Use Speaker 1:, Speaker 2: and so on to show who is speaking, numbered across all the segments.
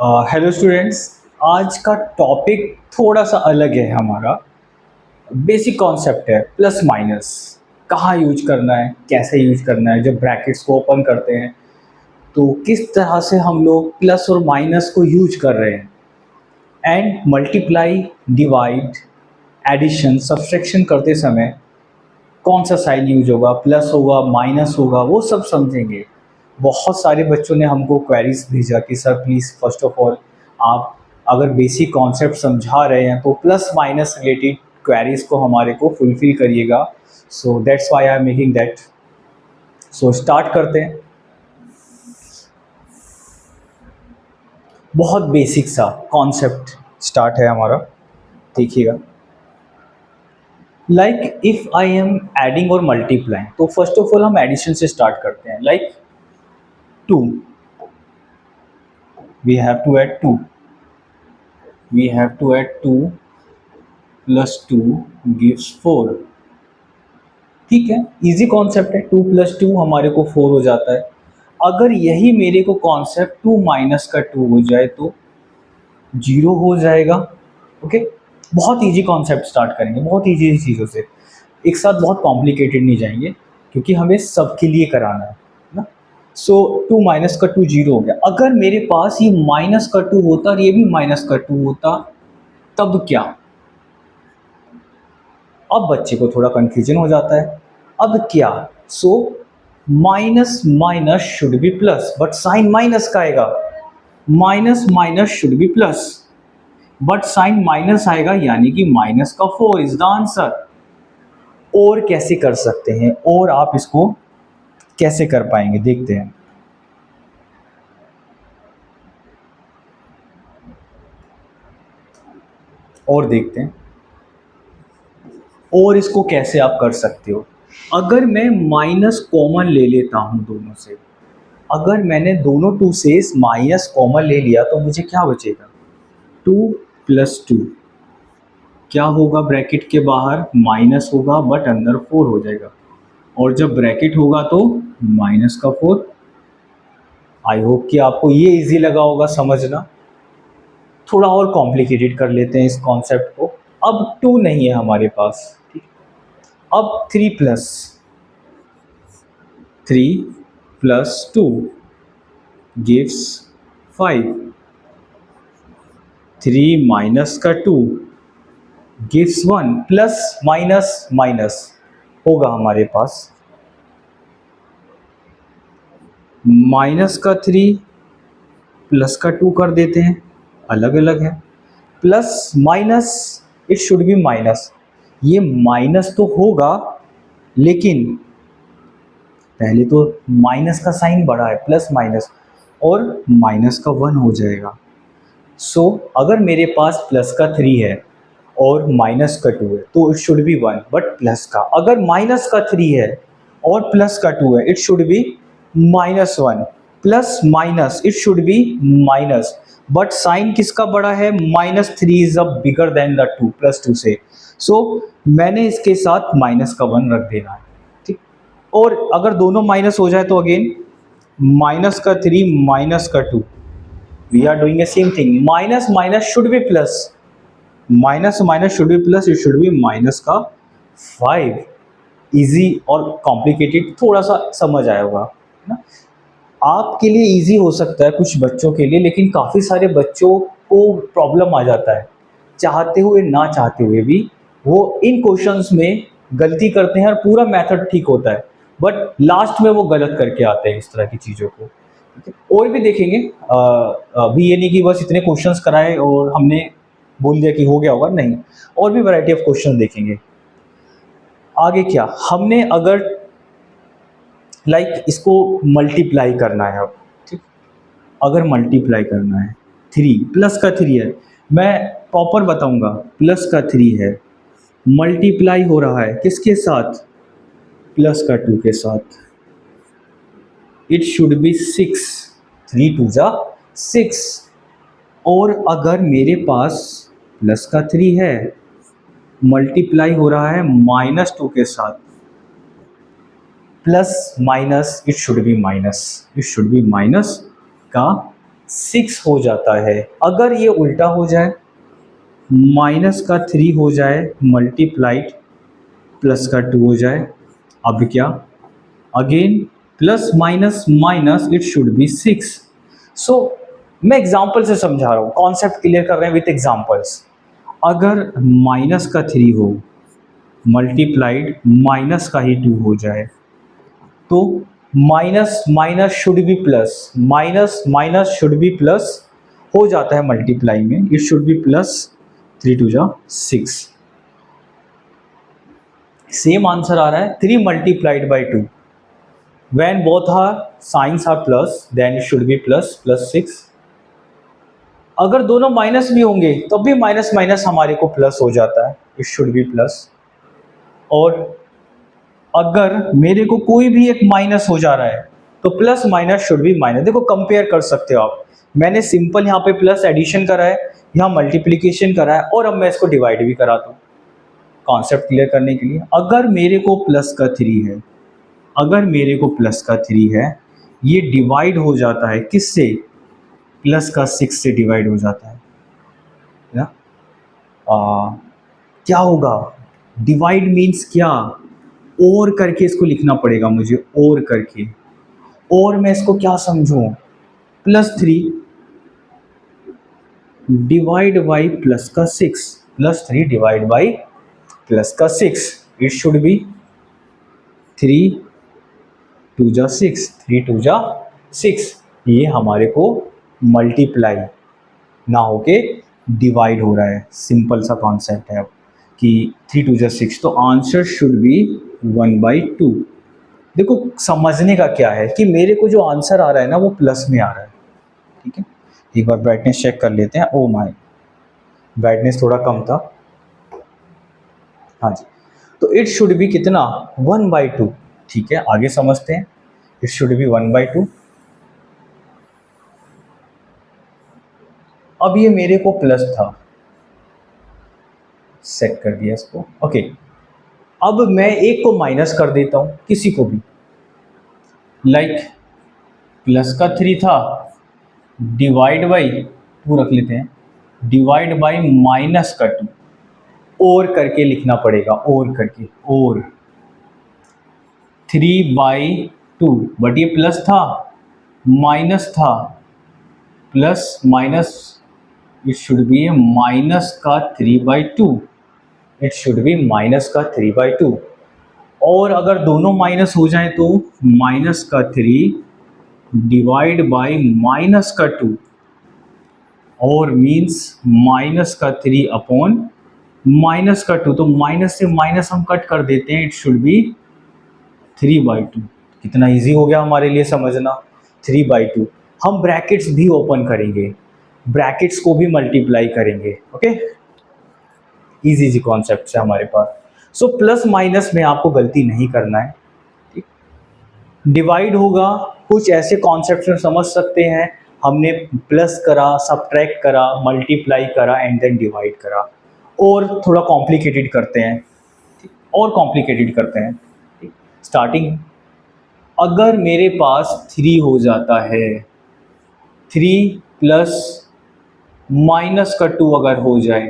Speaker 1: Hello students. आज का topic थोड़ा सा अलग है। हमारा बेसिक कॉन्सेप्ट है प्लस माइनस। कहाँ यूज करना है, कैसे यूज करना है। जब ब्रैकेट्स को ओपन करते हैं तो किस तरह से हम लोग प्लस और माइनस को यूज कर रहे हैं। And multiply, divide, addition, subtraction करते समय कौन सा साइन यूज होगा, प्लस होगा, माइनस होगा, वो सब समझेंगे। बहुत सारे बच्चों ने हमको क्वेरीज भेजा कि sir please first of all आप अगर बेसिक कॉन्सेप्ट समझा रहे हैं तो प्लस माइनस रिलेटेड क्वेरीज को हमारे को फुलफिल करिएगा। So that's why I am making that. So start करते हैं। बहुत बेसिक सा कॉन्सेप्ट स्टार्ट है हमारा, देखिएगा। Like if I am adding और मल्टीप्लाइंग, तो फर्स्ट ऑफ ऑल हम एडिशन से स्टार्ट करते हैं। Like 2, we have to add 2, we have to add 2 plus 2 gives 4। ठीक है, इजी कॉन्सेप्ट है। 2 plus 2 हमारे को 4 हो जाता है। अगर यही मेरे को कॉन्सेप्ट 2 माइनस का 2 हो जाए तो 0 हो जाएगा। ओके, बहुत इजी कॉन्सेप्ट स्टार्ट करेंगे, बहुत इजी चीज़ों से। एक साथ बहुत कॉम्प्लिकेटेड नहीं जाएंगे क्योंकि हमें सबके लिए कराना है ना। सो 2 माइनस का 2 0 हो गया। अगर मेरे पास ये माइनस का 2 होता और ये भी माइनस का 2 होता तब क्या? अब बच्चे को थोड़ा कंफ्यूजन हो जाता है। अब क्या? So minus minus should be plus, but sign minus का आएगा। Minus minus should be plus, but sign minus आएगा, यानी कि माइनस का 4 इज द आंसर। और कैसे कर सकते हैं, और आप इसको कैसे कर पाएंगे, देखते हैं। और देखते हैं और इसको कैसे आप कर सकते हो। अगर मैं माइनस कॉमन ले लेता हूं दोनों से, अगर मैंने दोनों 2 से माइनस कॉमन ले लिया तो मुझे क्या बचेगा? 2 प्लस 2 क्या होगा? ब्रैकेट के बाहर माइनस होगा बट अंदर 4 हो जाएगा, और जब ब्रैकेट होगा तो माइनस का 4। आई होप कि आपको ये इजी लगा होगा समझना। थोड़ा और कॉम्प्लिकेटेड कर लेते हैं इस कॉन्सेप्ट को। अब 2 नहीं है हमारे पास, ठीक। अब 3 प्लस 2 गिव्स 5। 3 माइनस का 2 गिव्स 1। प्लस माइनस माइनस होगा हमारे पास। माइनस का 3 प्लस का 2 कर देते हैं, अलग अलग है। Plus minus, it should be minus. ये माइनस तो होगा, लेकिन पहले तो माइनस का साइन बड़ा है, प्लस माइनस, और माइनस का 1 हो जाएगा। सो अगर मेरे पास प्लस का 3 है और माइनस का 2 है तो it should be 1, but plus का। अगर माइनस का 3 है और प्लस का 2 है, it should be -1। Plus minus, it should be minus, but sign किसका बड़ा है? -3 is a bigger than the 2, +2 से। सो मैंने इसके साथ माइनस का 1 रख देना है, ठीक। और अगर दोनों माइनस हो जाए तो अगेन माइनस का 3 माइनस का 2, we are doing the same thing। Minus minus should be plus, minus minus should be plus, it should be minus का 5। इजी और कॉम्प्लिकेटेड थोड़ा सा समझ आया होगा ना। आपके लिए इजी हो सकता है कुछ बच्चों के लिए, लेकिन काफ़ी सारे बच्चों को प्रॉब्लम आ जाता है। चाहते हुए ना चाहते हुए भी वो इन क्वेश्चंस में गलती करते हैं और पूरा मेथड ठीक होता है, बट लास्ट में वो गलत करके आते हैं इस तरह की चीज़ों को। और भी देखेंगे। अभी ये नहीं कि बस इतने क्वेश्चंस कराए और हमने बोल दिया कि हो गया होगा, नहीं। और भी वैरायटी ऑफ क्वेश्चन देखेंगे। आगे क्या हमने, अगर इसको मल्टीप्लाई करना है अब, ठीक। अगर मल्टीप्लाई करना है, 3 प्लस का 3 है, मैं प्रॉपर बताऊंगा। प्लस का 3 है, मल्टीप्लाई हो रहा है किसके साथ? प्लस का 2 के साथ। It should B 6। 3 2 जा 6। और अगर मेरे पास प्लस का 3 है, मल्टीप्लाई हो रहा है -2 के साथ। Plus minus, it should be minus, it should be minus का 6 हो जाता है। अगर ये उल्टा हो जाए, माइनस का 3 हो जाए मल्टीप्लाइड प्लस का 2 हो जाए, अब क्या, again plus minus minus, it should B 6। सो मैं एग्जाम्पल से समझा रहा हूँ, कॉन्सेप्ट क्लियर कर रहे हैं विथ एग्जाम्पल्स। अगर माइनस का 3 हो मल्टीप्लाइड माइनस का ही 2 हो जाए, तो minus minus should be plus, minus minus should be plus हो जाता है मल्टीप्लाई में, it should be plus 3 two जा 6। सेम आंसर आ रहा है 3 multiplied by 2, when both are signs are plus then it should be plus 6। अगर दोनों माइनस भी होंगे तब भी माइनस माइनस हमारे को प्लस हो जाता है, इट शुड बी प्लस। और अगर मेरे को कोई भी एक माइनस हो जा रहा है तो plus minus should be minus. देखो कंपेयर कर सकते हो आप, मैंने सिंपल यहाँ पे प्लस एडिशन करा है, यहाँ मल्टीप्लिकेशन करा है, और अब मैं इसको डिवाइड भी करा दूँ कॉन्सेप्ट क्लियर करने के लिए। अगर मेरे को प्लस का 3 है, अगर मेरे को प्लस का 3 है, ये डिवाइड हो जाता है किससे, प्लस का 6 से डिवाइड हो जाता है ना। क्या होगा, डिवाइड मीन्स क्या, और करके इसको लिखना पड़ेगा मुझे, और करके। और मैं इसको क्या समझूं, प्लस 3 डिवाइड बाई प्लस का 6, प्लस 3 डिवाइड बाई प्लस का 6, इट शुड बी 3 2 जा 6, 3 2 जा 6। ये हमारे को मल्टीप्लाई ना होके डिवाइड हो रहा है, सिंपल सा कॉन्सेप्ट है अब कि 3 2 जा 6, तो आंसर शुड बी 1/2। देखो समझने का क्या है कि मेरे को जो आंसर आ रहा है ना वो प्लस में आ रहा है, ठीक है। एक बार ब्राइटनेस चेक कर लेते हैं। ओ माय, ब्राइटनेस थोड़ा कम था, हाँ जी। तो इट शुड बी कितना, 1/2, ठीक है। आगे समझते हैं, इट शुड बी 1/2। अब ये मेरे को प्लस था, सेट कर दिया इसको, ओके। अब मैं एक को माइनस कर देता हूं, किसी को भी, लाइक प्लस का 3 था, डिवाइड बाई 2 रख लेते हैं, डिवाइड बाई माइनस का 2, और करके लिखना पड़ेगा, और करके, और 3/2, बट ये प्लस था माइनस था, plus minus, it should be minus का 3/2, इट शुड बी माइनस का 3/2। और अगर दोनों माइनस हो जाए तो माइनस का 3 डिवाइड बाई माइनस का 2, और मीन्स माइनस का 3 अपॉन माइनस का 2, तो माइनस से माइनस हम कट कर देते हैं, इट शुड बी 3/2। कितना इजी हो गया हमारे लिए समझना, 3/2। हम ब्रैकेट्स भी ओपन करेंगे, ब्रैकेट्स को भी मल्टीप्लाई करेंगे, ओके। इजी इजी कॉन्सेप्ट है हमारे पास। सो प्लस माइनस में आपको गलती नहीं करना है, ठीक। डिवाइड होगा, कुछ ऐसे कॉन्सेप्ट में समझ सकते हैं, हमने प्लस करा, सब्ट्रैक्ट करा, मल्टीप्लाई करा एंड देन डिवाइड करा। और थोड़ा कॉम्प्लिकेटेड करते हैं, ठीक? और कॉम्प्लिकेटेड करते हैं, ठीक। स्टार्टिंग, अगर मेरे पास 3 हो जाता है, 3 प्लस माइनस का 2 अगर हो जाए,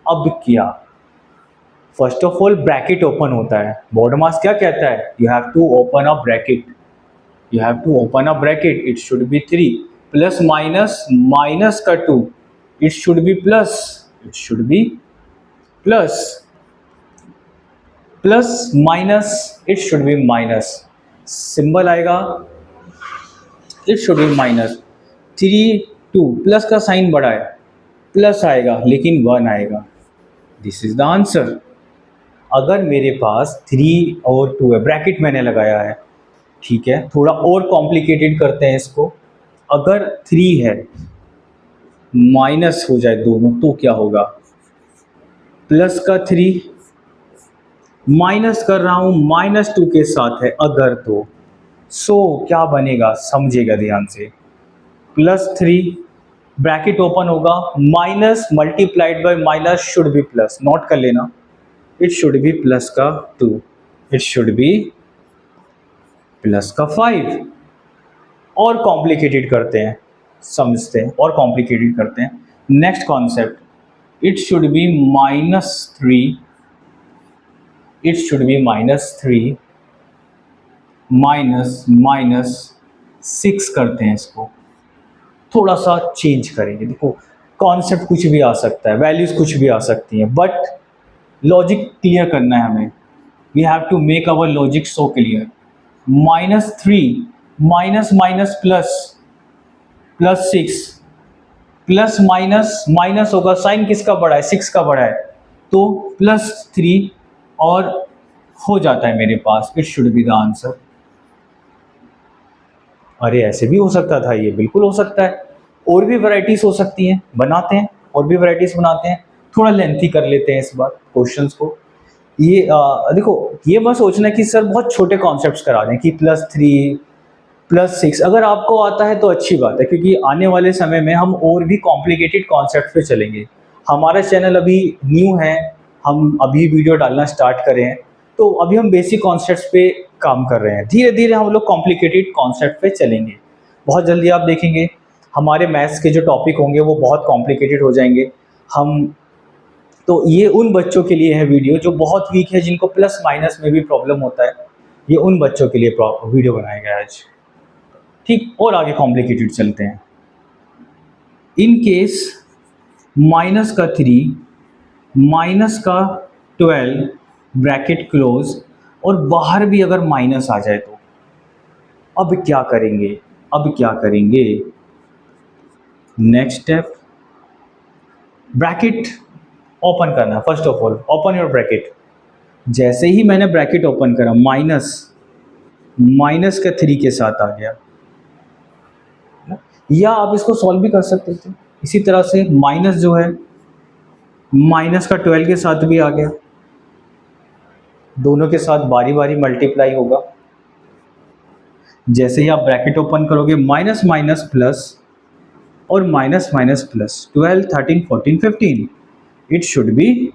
Speaker 1: अब क्या, first of all bracket open होता है, बोर्ड मास क्या कहता है, you have to open a bracket, you have to open a bracket, it should be 3 plus minus minus का 2, it should be plus, it should be plus, plus minus, it should be minus, symbol आएगा, it should be minus, 3 2 plus का sign बड़ा है, plus आएगा लेकिन 1 आएगा, this is the answer. अगर मेरे पास 3 और 2 है, ब्रैकेट मैंने लगाया है, ठीक है। थोड़ा और कॉम्प्लिकेटेड करते हैं इसको, अगर 3 है माइनस हो जाए दोनों तो क्या होगा, प्लस का 3 माइनस कर रहा हूं -2 के साथ है, अगर तो सो क्या बनेगा, समझेगा ध्यान से, +3 ब्रैकेट ओपन होगा, minus multiplied by minus should be plus, note कर लेना, इट शुड बी प्लस का 2, इट शुड बी प्लस का 5। और कॉम्प्लिकेटेड करते हैं, समझते हैं और कॉम्प्लिकेटेड करते हैं। Next concept, it should be -3, it should be -3 -6 करते हैं इसको, थोड़ा सा चेंज करेंगे। देखो कॉन्सेप्ट कुछ भी आ सकता है, वैल्यूज़ कुछ भी आ सकती हैं, बट लॉजिक क्लियर करना है हमें। We have to make our logic so clear. -3 minus minus plus, +6 plus minus minus होगा, साइन किसका बड़ा है, 6 का बड़ा है, तो +3 और हो जाता है मेरे पास। It should be the answer. अरे ऐसे भी हो सकता था, ये बिल्कुल हो सकता है। और भी वैरायटीज हो सकती हैं, बनाते हैं और भी वैरायटीज बनाते हैं। थोड़ा लेंथी कर लेते हैं इस बार क्वेश्चंस को। ये देखो, ये मत सोचना कि सर बहुत छोटे कॉन्सेप्ट्स करा दें कि +3 +6। अगर आपको आता है तो अच्छी बात है, क्योंकि आने वाले समय में हम और भी कॉम्प्लिकेटेड कॉन्सेप्ट पे चलेंगे। हमारा चैनल अभी न्यू है, हम अभी वीडियो डालना स्टार्ट करें हैं, तो अभी हम बेसिक कॉन्सेप्ट्स पे काम कर रहे हैं। धीरे धीरे हम लोग कॉम्प्लिकेटेड कॉन्सेप्ट पे चलेंगे। बहुत जल्दी आप देखेंगे हमारे मैथ्स के जो टॉपिक होंगे वो बहुत कॉम्प्लिकेटेड हो जाएंगे। हम तो ये उन बच्चों के लिए है वीडियो जो बहुत वीक है, जिनको प्लस माइनस में भी प्रॉब्लम होता है। ये उन बच्चों के लिए वीडियो बनाया गया है आज। ठीक, और आगे कॉम्प्लिकेटेड चलते हैं। इन केस -3 -12 ब्रैकेट क्लोज, और बाहर भी अगर माइनस आ जाए तो अब क्या करेंगे, अब क्या करेंगे। नेक्स्ट स्टेप, ब्रैकेट ओपन करना। First of all open your bracket. जैसे ही मैंने ब्रैकेट ओपन करा, माइनस का 3 के साथ आ गया, या आप इसको सॉल्व भी कर सकते थे इसी तरह से। माइनस जो है माइनस का 12 के साथ भी आ गया, दोनों के साथ बारी बारी मल्टीप्लाई होगा। जैसे ही आप ब्रैकेट ओपन करोगे, माइनस माइनस प्लस और minus minus plus, 12 13 14 15, it should B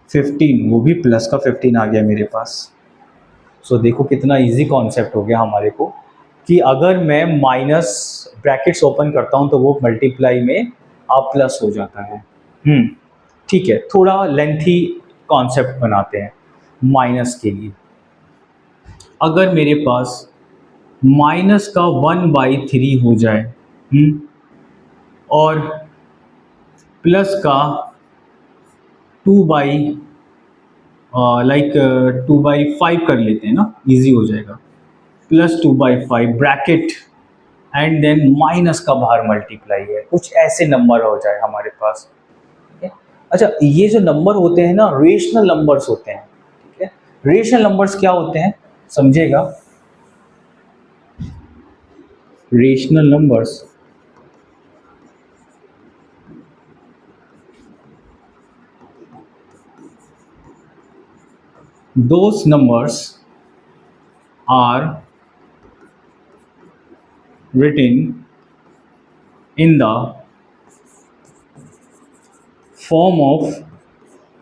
Speaker 1: 15, वो भी प्लस का 15 आ गया मेरे पास। सो देखो कितना इजी कॉन्सेप्ट हो गया हमारे को, कि अगर मैं माइनस ब्रैकेट्स ओपन करता हूं तो वो मल्टीप्लाई में आप प्लस हो जाता है। ठीक है, थोड़ा लेंथी कॉन्सेप्ट बनाते हैं माइनस के लिए। अगर मेरे पास माइनस का 1/3 हो जाए, और प्लस का 2/5 कर लेते हैं ना, इजी हो जाएगा। +2/5 ब्रैकेट एंड देन माइनस का बाहर मल्टीप्लाई है, कुछ ऐसे नंबर हो जाए हमारे पास। ठीक है, अच्छा ये जो नंबर होते हैं ना, रेशनल नंबर्स होते हैं। ठीक है, रेशनल नंबर्स क्या होते हैं समझिएगा। Rational numbers those numbers are written in the form of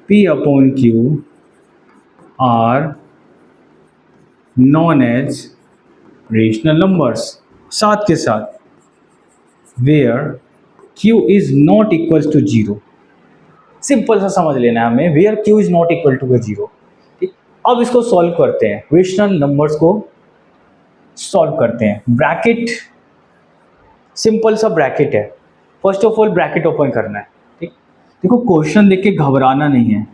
Speaker 1: P/Q are known as rational numbers। साथ के साथ where Q is not equals to 0, simple सा समझ लेना है हमें, where Q is not equal to 0। अब इसको सॉल्व करते हैं, रेशनल नंबर्स को सॉल्व करते हैं। ब्रैकेट, सिंपल सा ब्रैकेट है। First of all bracket open करना है। ठीक, देखो क्वेश्चन देख के घबराना नहीं है,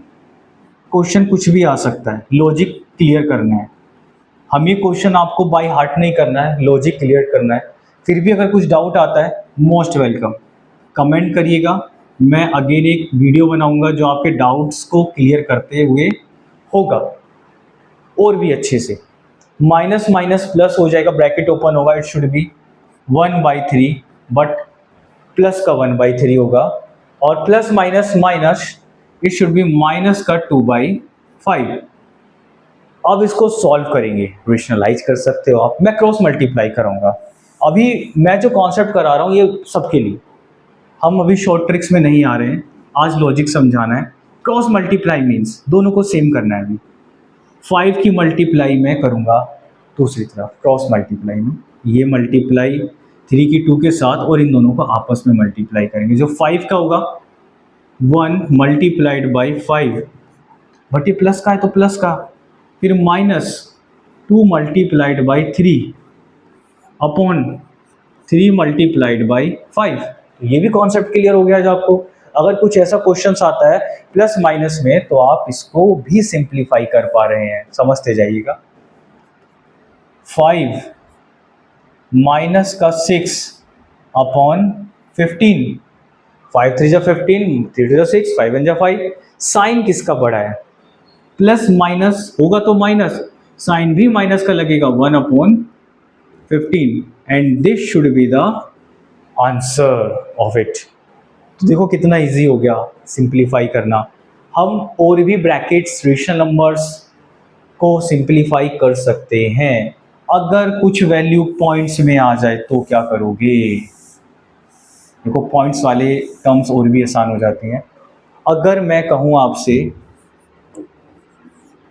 Speaker 1: क्वेश्चन कुछ भी आ सकता है, लॉजिक क्लियर करना है। हम ये क्वेश्चन आपको बाय हार्ट नहीं करना है, लॉजिक क्लियर करना है। फिर भी अगर कुछ डाउट आता है, मोस्ट वेलकम, कमेंट करिएगा। मैं अगेन एक वीडियो बनाऊंगा जो आपके डाउट्स को क्लियर करते हुए होगा और भी अच्छे से। माइनस माइनस प्लस हो जाएगा, ब्रैकेट ओपन होगा, it should B 1/3, but plus का 1/3 होगा, और plus minus minus, it should be minus का 2/5। अब इसको सॉल्व करेंगे, रेशनलाइज कर सकते हो आप। मैं क्रॉस मल्टीप्लाई करूंगा। अभी मैं जो कॉन्सेप्ट करा रहा हूँ ये सबके लिए, हम अभी शॉर्ट ट्रिक्स में नहीं आ रहे हैं, आज लॉजिक समझाना है। क्रॉस मल्टीप्लाई मीन्स दोनों को सेम करना है। अभी 5 की मल्टीप्लाई मैं करूंगा दूसरी तरफ, क्रॉस मल्टीप्लाई में ये मल्टीप्लाई 3 की 2 के साथ और इन दोनों को आपस में मल्टीप्लाई करेंगे। जो 5 का होगा 1 मल्टीप्लाइड बाई 5, बट ये प्लस का है तो प्लस का, फिर minus 2 multiplied by 3 upon 3 multiplied by 5। ये भी कॉन्सेप्ट क्लियर हो गया जो आपको। अगर कुछ ऐसा क्वेश्चन आता है प्लस माइनस में तो आप इसको भी सिंप्लीफाई कर पा रहे हैं, समझते जाइएगा। 5 माइनस का 6 अपॉन 15, 5 3 जा 15, 3 जा 6, 5 1 जा 5। साइन किसका बड़ा है? प्लस माइनस होगा तो माइनस, साइन भी माइनस का लगेगा 1 upon 15, and this should be the answer of it. तो देखो कितना इजी हो गया सिंप्लीफाई करना। हम और भी ब्रैकेट्स रेशनल नंबर्स को सिंप्लीफाई कर सकते हैं। अगर कुछ वैल्यू पॉइंट्स में आ जाए तो क्या करोगे? देखो पॉइंट्स वाले टर्म्स और भी आसान हो जाती हैं। अगर मैं कहूँ आपसे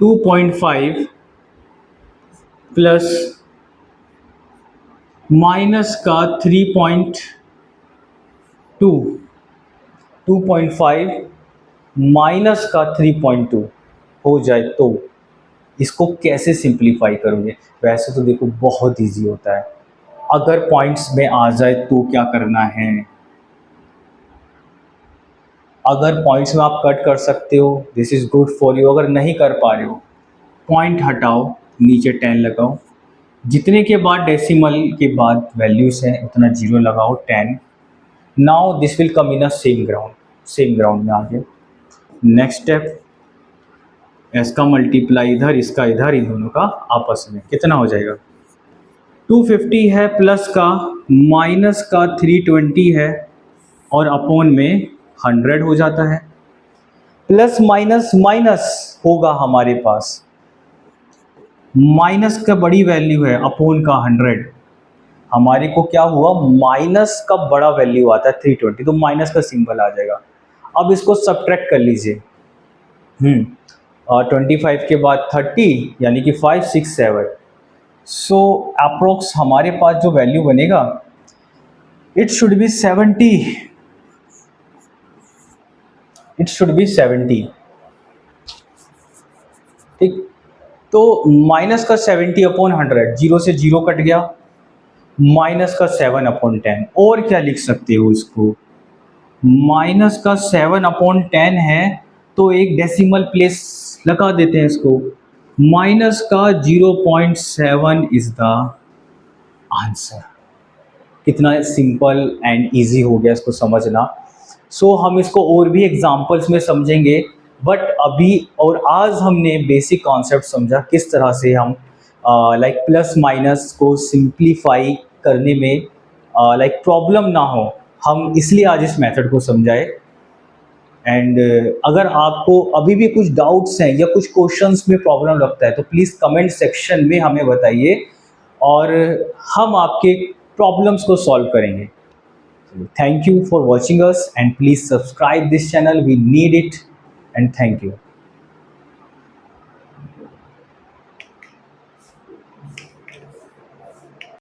Speaker 1: 2.5 प्लस माइनस का 3.2, 2.5 माइनस का 3.2 हो जाए तो इसको कैसे सिंप्लीफाई करोगे? वैसे तो देखो बहुत इजी होता है। अगर पॉइंट्स में आ जाए तो क्या करना है? अगर पॉइंट्स में आप कट कर सकते हो, this is good for you. अगर नहीं कर पा रहे हो, पॉइंट हटाओ, नीचे 10 लगाओ, जितने के बाद डेसिमल के बाद वैल्यूज हैं उतना जीरो लगाओ, 10। Now this will come in a same ground में आ गया। नेक्स्ट स्टेप, इसका मल्टीप्लाई इधर, इसका इधर, इन दोनों का आपस में कितना हो जाएगा? 250 है, प्लस का माइनस का 320 है, और अपॉन में 100 हो जाता है। प्लस माइनस माइनस होगा हमारे पास, माइनस का बड़ी वैल्यू है, अपॉन का 100। हमारे को क्या हुआ? माइनस का बड़ा वैल्यू आता है 320, तो माइनस का सिंबल आ जाएगा। अब इसको सब्ट्रैक्ट कर लीजिए। 25 के बाद 30, यानी कि 5 6 7। सो अप्रोक्स हमारे पास जो वैल्यू बनेगा, it should B 70, it should B 70। ठीक, तो माइनस का 70 अपॉन 100, जीरो से जीरो कट गया, माइनस का 7 अपॉन 10। और क्या लिख सकते हो इसको? माइनस का 7 अपॉन 10 है तो एक डेसिमल प्लेस लगा देते हैं इसको, माइनस का 0.7 इज द आंसर। कितना सिंपल एंड इजी हो गया इसको समझना। सो हम इसको और भी एग्जांपल्स में समझेंगे, बट अभी और आज हमने बेसिक कॉन्सेप्ट समझा किस तरह से हम लाइक प्लस माइनस को सिंप्लीफाई करने में लाइक प्रॉब्लम ना हो, हम इसलिए आज इस मेथड को समझाए। एंड अगर आपको अभी भी कुछ डाउट्स हैं या कुछ क्वेश्चंस में प्रॉब्लम लगता है तो प्लीज़ कमेंट सेक्शन में हमें बताइए और हम आपके प्रॉब्लम्स को सॉल्व करेंगे। Thank you for watching us and please subscribe this channel, we need it, and thank you.